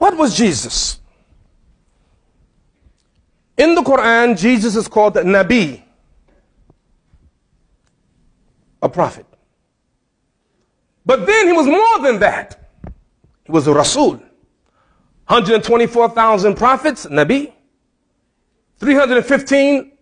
What was Jesus? In the Quran, Jesus is called Nabi, a prophet. But then he was more than that. He was a Rasul. 124,000 prophets, Nabi. 315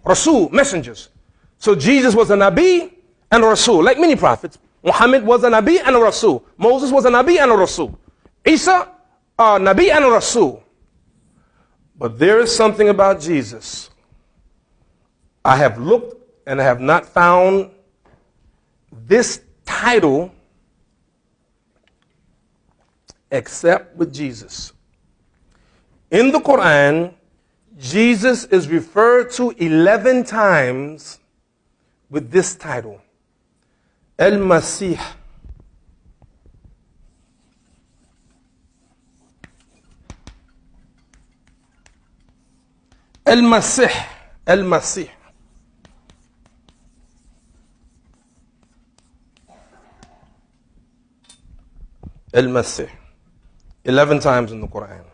Rasul, messengers. So Jesus was a Nabi and a Rasul, like many prophets. Muhammad was a Nabi and a Rasul. Moses was a Nabi and a Rasul. Isa, a Nabi and a Rasul. But there is something about Jesus. I have looked and I have not found this title except with Jesus. In the Quran, Jesus is referred to 11 times with this title, Al-Masih. Al-Masih. Al-Masih. Al-Masih. 11 times in the Quran.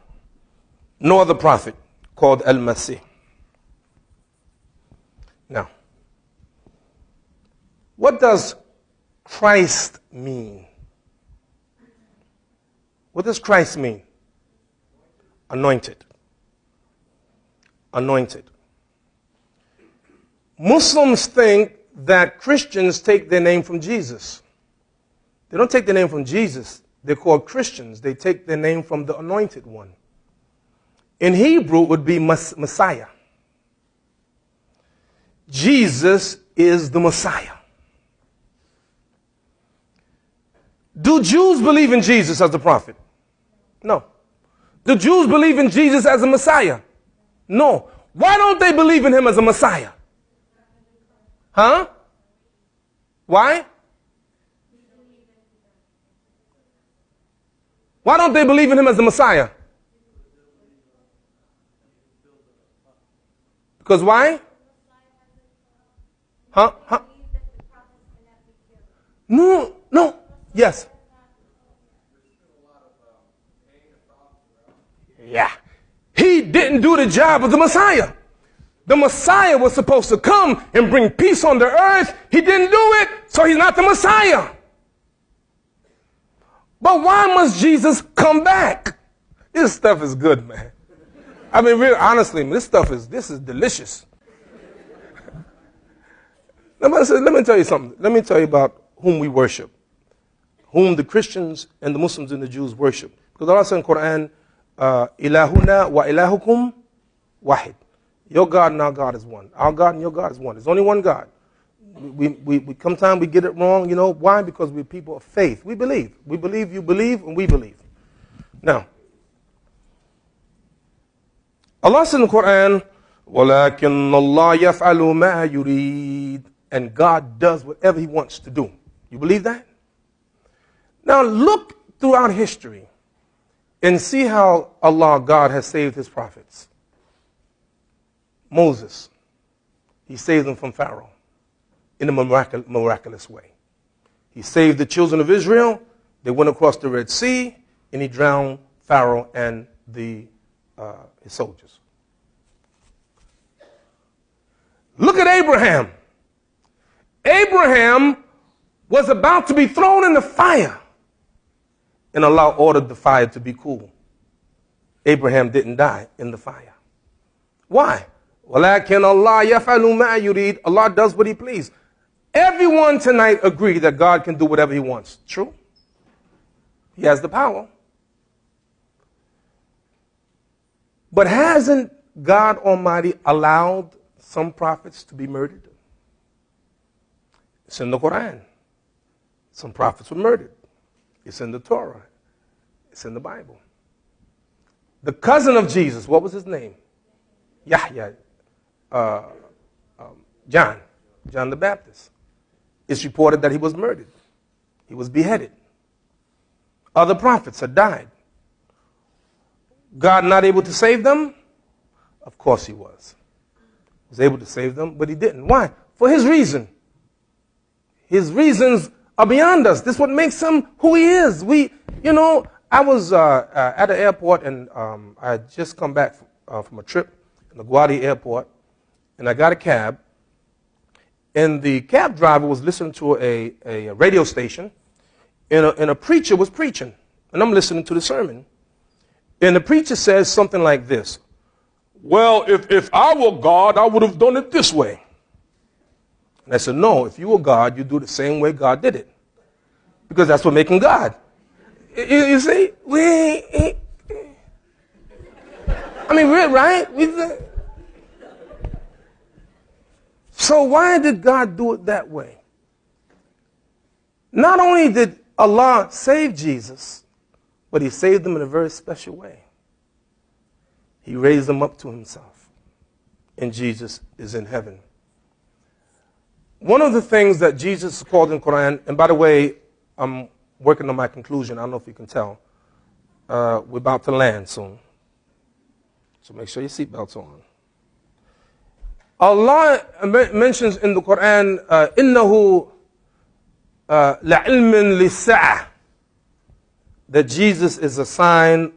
No other prophet called Al-Masih. Now, what does Christ mean? What does Christ mean? Anointed. Anointed. Muslims think that Christians take their name from Jesus. They don't take their name from Jesus. They're called Christians. They take their name from the anointed one. In Hebrew, it would be Messiah. Jesus is the Messiah. Do Jews believe in Jesus as the prophet? No. Do Jews believe in Jesus as a Messiah? No. Why don't they believe in him as a Messiah? Huh? Why? Why don't they believe in him as the Messiah? Because why? Huh? Huh? No, no. Yes. Yeah. He didn't do the job of the Messiah. The Messiah was supposed to come and bring peace on the earth. He didn't do it, so he's not the Messiah. But why must Jesus come back? This stuff is good, man. I mean, really, honestly, this is delicious. Let me tell you something. Let me tell you about whom we worship, whom the Christians and the Muslims and the Jews worship. Because Allah said in the Quran, Ilahuna wa ilahukum wahid. Your God and our God is one. Our God and your God is one. There's only one God. We sometimes we get it wrong, you know. Why? Because we're people of faith. We believe. We believe, you believe, and we believe. Now, Allah said in the Quran, وَلَكِنَّ اللَّهَ يَفْعَلُ مَا يُرِيدُ. And God does whatever he wants to do. You believe that? Now look throughout history and see how Allah, God, has saved his prophets. Moses, he saved them from Pharaoh in a miraculous way. He saved the children of Israel. They went across the Red Sea, and he drowned Pharaoh and his soldiers. Look at Abraham. Abraham was about to be thrown in the fire, and Allah ordered the fire to be cool. Abraham didn't die in the fire. Why? وَلَكِنَّ اللَّهَ يَفْعَلُ مَا يُرِيدُ. Allah does what he pleases. Everyone tonight agree that God can do whatever he wants. True? He has the power. But hasn't God Almighty allowed some prophets to be murdered? It's in the Quran. Some prophets were murdered. It's in the Torah. It's in the Bible. The cousin of Jesus, what was his name? Yahya. John the Baptist. It's reported that he was murdered. He was beheaded. Other prophets had died. God not able to save them? Of course he was. He was able to save them, but he didn't. Why? For his reason. His reasons are beyond us. This is what makes him who he is. I was at the airport, and I had just come back from a trip in LaGuardia Airport, and I got a cab. And the cab driver was listening to a radio station, and a preacher was preaching. And I'm listening to the sermon. And the preacher says something like this: well, if I were God, I would have done it this way. And I said, no, if you were God, you do the same way God did it. Because that's what making God. You see? I mean, we're right? So why did God do it that way? Not only did Allah save Jesus, but he saved him in a very special way. He raised him up to himself. And Jesus is in heaven. One of the things that Jesus is called in the Quran, and by the way, I'm working on my conclusion. I don't know if you can tell. We're about to land soon. So make sure your seatbelt's on. Allah mentions in the Quran, إِنَّهُ لَعِلْمٍ لِلسَّاعَةِ, that Jesus is a sign